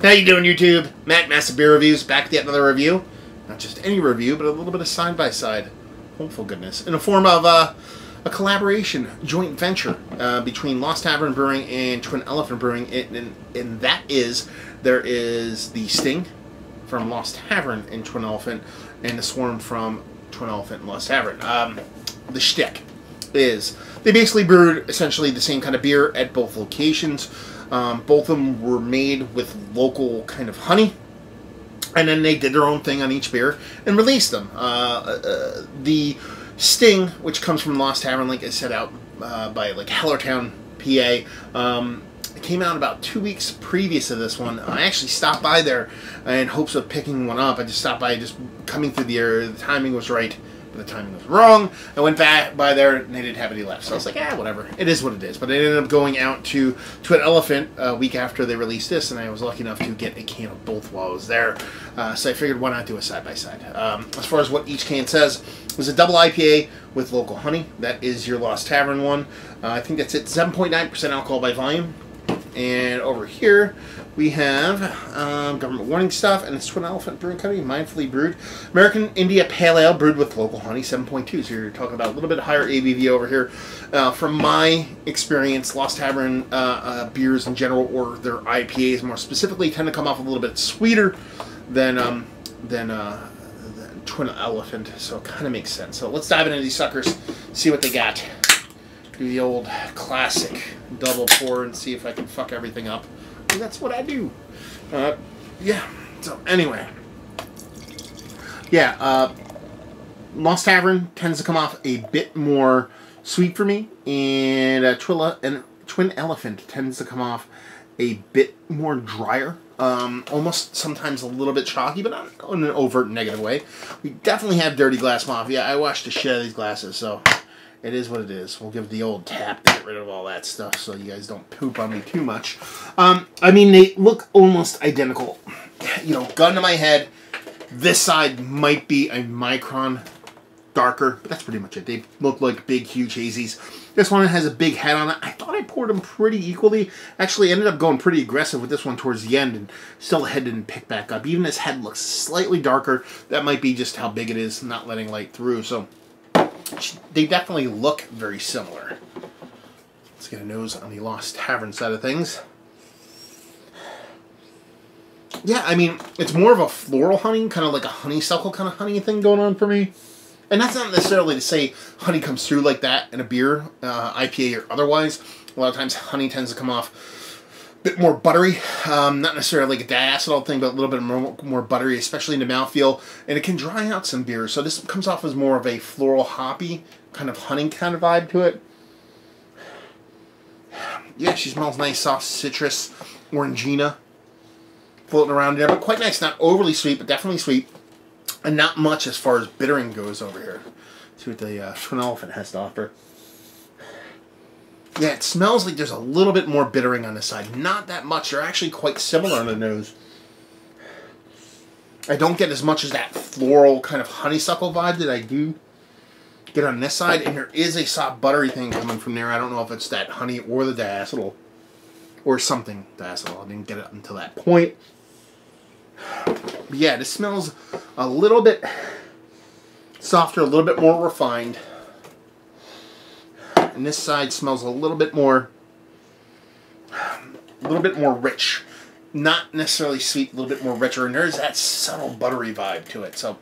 How you doing, YouTube? Matt, Massive Beer Reviews, back with yet another review. Not just any review, but a little bit of side-by-side. Hopeful goodness. In the form of a collaboration, joint venture between Lost Tavern Brewing and Twin Elephant Brewing. And that is, there is the Sting from Lost Tavern and Twin Elephant, and the Swarm from Twin Elephant and Lost Tavern. The shtick is, they basically brewed essentially the same kind of beer at both locations. Both of them were made with local kind of honey, and then they did their own thing on each beer and released them. The Sting, which comes from Lost Tavern, like I said, out by like Hellertown, PA, it came out about 2 weeks previous to this one. I actually stopped by there in hopes of picking one up. I just stopped by, just coming through the area. The timing was right, but the timing was wrong. I went back by there, and they didn't have any left. So I was like, whatever. It is what it is. But I ended up going out to Twin Elephant a week after they released this, and I was lucky enough to get a can of both while I was there. So I figured, why not do a side-by-side? As far as what each can says, it was a double IPA with local honey. That is your Lost Tavern one. I think that's it. 7.9% alcohol by volume. And over here, we have government warning stuff, and it's Twin Elephant Brewing Company, mindfully brewed. American India Pale Ale, brewed with local honey, 7.2. So you're talking about a little bit higher ABV over here. From my experience, Lost Tavern beers in general, or their IPAs more specifically, tend to come off a little bit sweeter than Twin Elephant. So it kind of makes sense. So let's dive into these suckers, see what they got. Do the old classic double pour and see if I can fuck everything up. And that's what I do. Yeah. So anyway. Yeah. Lost Tavern tends to come off a bit more sweet for me, and Twin Elephant tends to come off a bit more drier. Almost sometimes a little bit chalky, but not in an overt negative way. We definitely have Dirty Glass Mafia. I washed the shit out of these glasses, so it is what it is. We'll give the old tap to get rid of all that stuff so you guys don't poop on me too much. I mean, they look almost identical. You know, gun to my head, this side might be a micron darker, but that's pretty much it. They look like big, huge hazies. This one has a big head on it. I thought I poured them pretty equally. Actually, ended up going pretty aggressive with this one towards the end, and still the head didn't pick back up. Even this head looks slightly darker. That might be just how big it is, not letting light through. So they definitely look very similar. Let's get a nose on the Lost Tavern side of things. Yeah, I mean, it's more of a floral honey, kind of like a honeysuckle kind of honey thing going on for me. And that's not necessarily to say honey comes through like that in a beer, IPA or otherwise. A lot of times honey tends to come off a bit more buttery. Not necessarily like a diacetyl thing, but a little bit more buttery, especially in the mouthfeel. And it can dry out some beers. So this comes off as more of a floral, hoppy, kind of honey kind of vibe to it. Yeah, she smells nice, soft citrus, orangina floating around there. But quite nice. Not overly sweet, but definitely sweet. And not much as far as bittering goes over here. See what the Twin Elephant has to offer. Yeah, it smells like there's a little bit more bittering on this side. Not that much. They're actually quite similar on the nose. I don't get as much as that floral kind of honeysuckle vibe that I do get on this side. And there is a soft buttery thing coming from there. I don't know if it's that honey or the diacetyl. Or something diacetyl. I didn't get it until that point. But yeah, this smells a little bit softer, a little bit more refined. And this side smells a little bit more rich. Not necessarily sweet, a little bit more richer. And there's that subtle buttery vibe to it. So,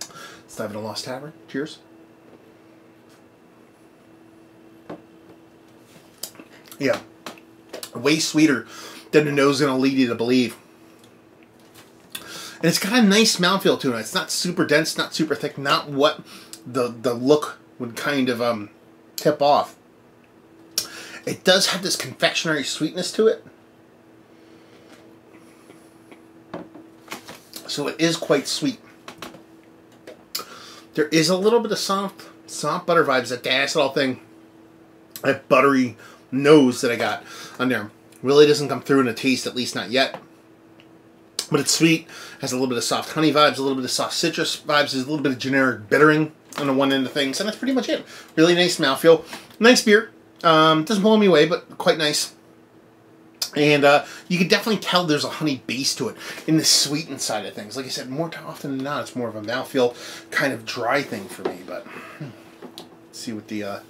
let's dive into Lost Tavern. Cheers. Yeah. Way sweeter than the nose is going to lead you to believe. And it's got a nice mouthfeel to it. It's not super dense, not super thick, not what the look would kind of tip off. It does have this confectionery sweetness to it. So it is quite sweet. There is a little bit of soft butter vibes, that diacetyl thing. That buttery nose that I got on there really doesn't come through in a taste, at least not yet. But it's sweet, has a little bit of soft honey vibes, a little bit of soft citrus vibes, there's a little bit of generic bittering on the one end of things, and that's pretty much it. Really nice mouthfeel. Nice beer. Doesn't blow me away, but quite nice. And you can definitely tell there's a honey base to it in the sweetened side of things. Like I said, more often than not, it's more of a mouthfeel kind of dry thing for me. But let's see what the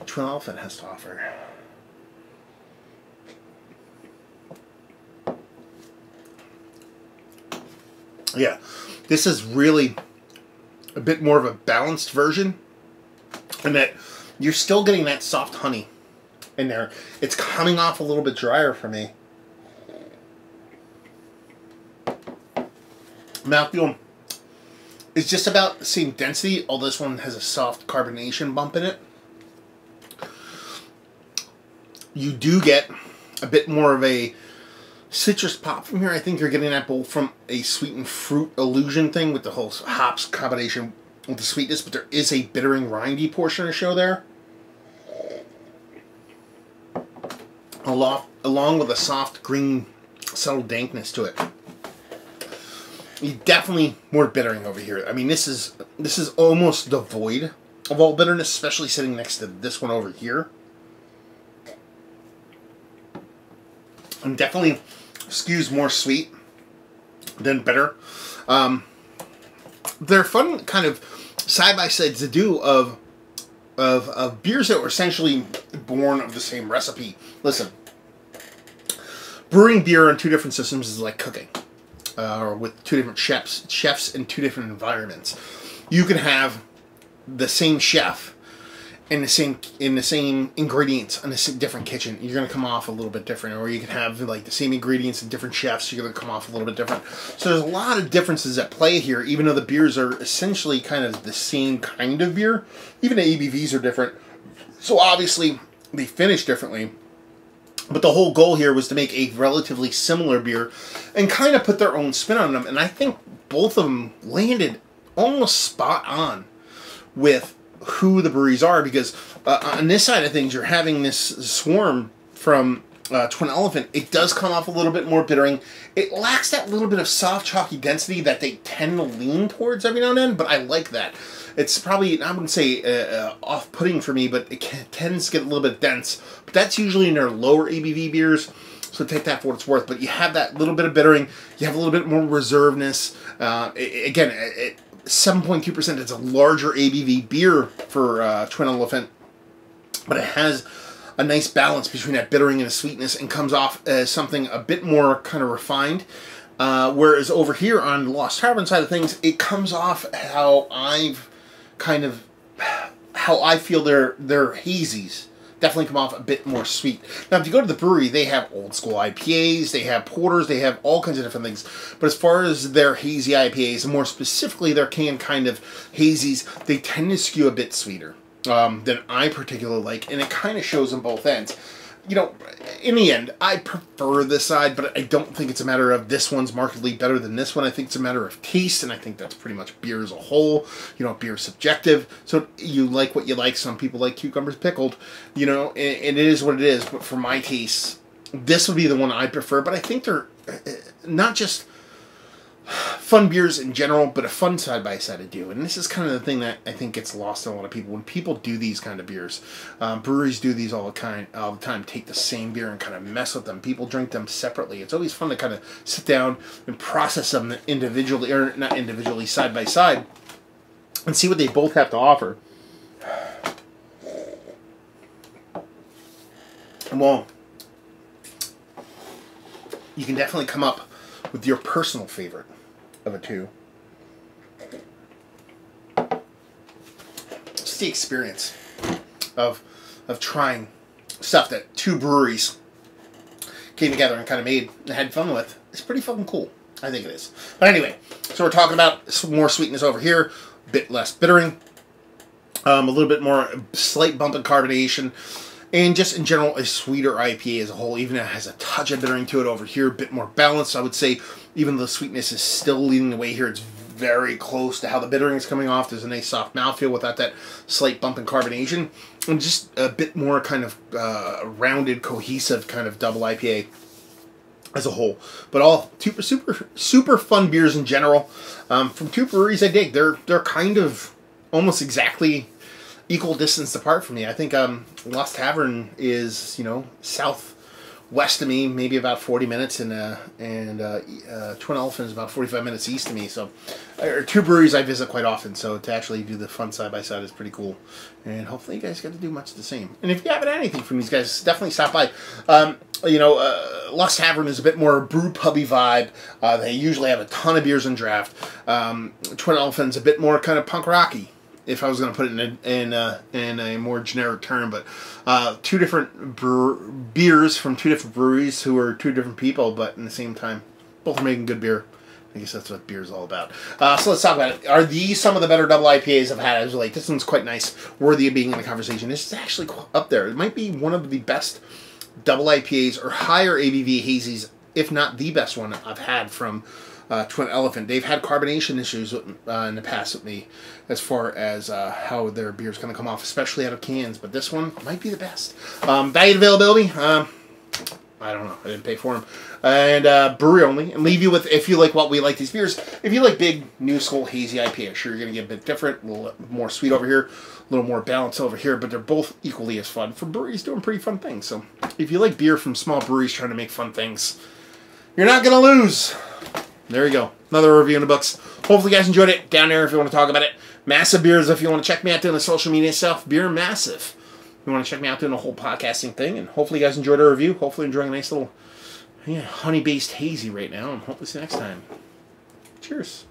Twin Elephant has to offer. Yeah, this is really a bit more of a balanced version, and that you're still getting that soft honey in there. It's coming off a little bit drier for me. Mouthfeel is just about the same density, although this one has a soft carbonation bump in it. You do get a bit more of a citrus pop from here. I think you're getting that both from a sweetened fruit illusion thing with the whole hops combination with the sweetness, but there is a bittering, rindy portion of the show there. Along with a soft, green, subtle dankness to it. You definitely more bittering over here. I mean, this is almost devoid of all bitterness, especially sitting next to this one over here. And definitely skews more sweet than bitter. They're fun kind of side-by-sides to do of beers that were essentially born of the same recipe. Listen, brewing beer on two different systems is like cooking, or with two different chefs in two different environments. You can have the same chef in the same ingredients in a different kitchen. You're going to come off a little bit different, or you can have like the same ingredients in different chefs. You're going to come off a little bit different. So there's a lot of differences at play here, even though the beers are essentially kind of the same kind of beer. Even the ABVs are different, so obviously they finish differently. But the whole goal here was to make a relatively similar beer and kind of put their own spin on them. And I think both of them landed almost spot on with who the breweries are, because on this side of things, you're having this swarm from Twin Elephant. It does come off a little bit more bittering. It lacks that little bit of soft, chalky density that they tend to lean towards every now and then, but I like that. It's probably, I wouldn't say off-putting for me, but it tends to get a little bit dense. But that's usually in their lower ABV beers, so take that for what it's worth. But you have that little bit of bittering. You have a little bit more reservedness. Again, 7.2%, it's a larger ABV beer for Twin Elephant, but it has a nice balance between that bittering and the sweetness, and comes off as something a bit more kind of refined. Whereas over here on the Lost Tavern side of things, it comes off how I feel their hazies definitely come off a bit more sweet. Now, if you go to the brewery, they have old school IPAs, they have porters, they have all kinds of different things. But as far as their hazy IPAs, and more specifically their canned kind of hazies, they tend to skew a bit sweeter than I particularly like, and it kind of shows on both ends. You know, in the end, I prefer this side, but I don't think it's a matter of this one's markedly better than this one. I think it's a matter of taste, and I think that's pretty much beer as a whole. You know, beer is subjective, so you like what you like. Some people like cucumbers pickled, you know, and it is what it is. But for my taste, this would be the one I prefer. But I think they're not just fun beers in general, but a fun side-by-side to do. And this is kind of the thing that I think gets lost on a lot of people. When people do these kind of beers, breweries do these all the time, take the same beer and kind of mess with them. People drink them separately. It's always fun to kind of sit down and process them individually, or not individually, side-by-side, and see what they both have to offer. Well, you can definitely come up with your personal favorite of the two. Just the experience of trying stuff that two breweries came together and kind of made and had fun with. It's pretty fucking cool. I think it is. But anyway, so we're talking about some more sweetness over here, a bit less bittering, a little bit more slight bump in carbonation, and just in general, a sweeter IPA as a whole. Even it has a touch of bittering to it over here, a bit more balanced. I would say even though the sweetness is still leading the way here, it's very close to how the bittering is coming off. There's a nice soft mouthfeel without that slight bump in carbonation. And just a bit more kind of rounded, cohesive kind of double IPA as a whole. But all super fun beers in general. From two breweries I dig. They're kind of almost exactly equal distance apart from me. I think Lost Tavern is, you know, southwest west of me, maybe about 40 minutes, and Twin Elephant is about 45 minutes east of me. So, two breweries I visit quite often. So to actually do the fun side by side is pretty cool, and hopefully you guys get to do much the same. And if you haven't had anything from these guys, definitely stop by. Lux Tavern is a bit more brew pubby vibe. They usually have a ton of beers in draft. Twin Elephant's a bit more kind of punk rocky, if I was going to put it in a more generic term. But two different beers from two different breweries who are two different people, but in the same time, both are making good beer. I guess that's what beer is all about. So let's talk about it. Are these some of the better double IPAs I've had? I was like, this one's quite nice, worthy of being in the conversation. This is actually up there. It might be one of the best double IPAs or higher ABV hazies, if not the best one I've had from Twin Elephant. They've had carbonation issues in the past with me as far as how their beer's going to come off, especially out of cans. But this one might be the best. Value availability, I don't know. I didn't pay for them. And brewery only. And leave you with, if you like what we like these beers, if you like big, new school, hazy IPA, sure, you're going to get a bit different, a little more sweet over here, a little more balance over here, but they're both equally as fun for breweries doing pretty fun things. So if you like beer from small breweries trying to make fun things, you're not going to lose. There you go. Another review in the books. Hopefully you guys enjoyed it. Down there if you want to talk about it. Massive Beers if you want to check me out doing the social media stuff. Beer Massive. You want to check me out doing the whole podcasting thing. And hopefully you guys enjoyed our review. Hopefully enjoying a nice little honey-based hazy right now. And hopefully see you next time. Cheers.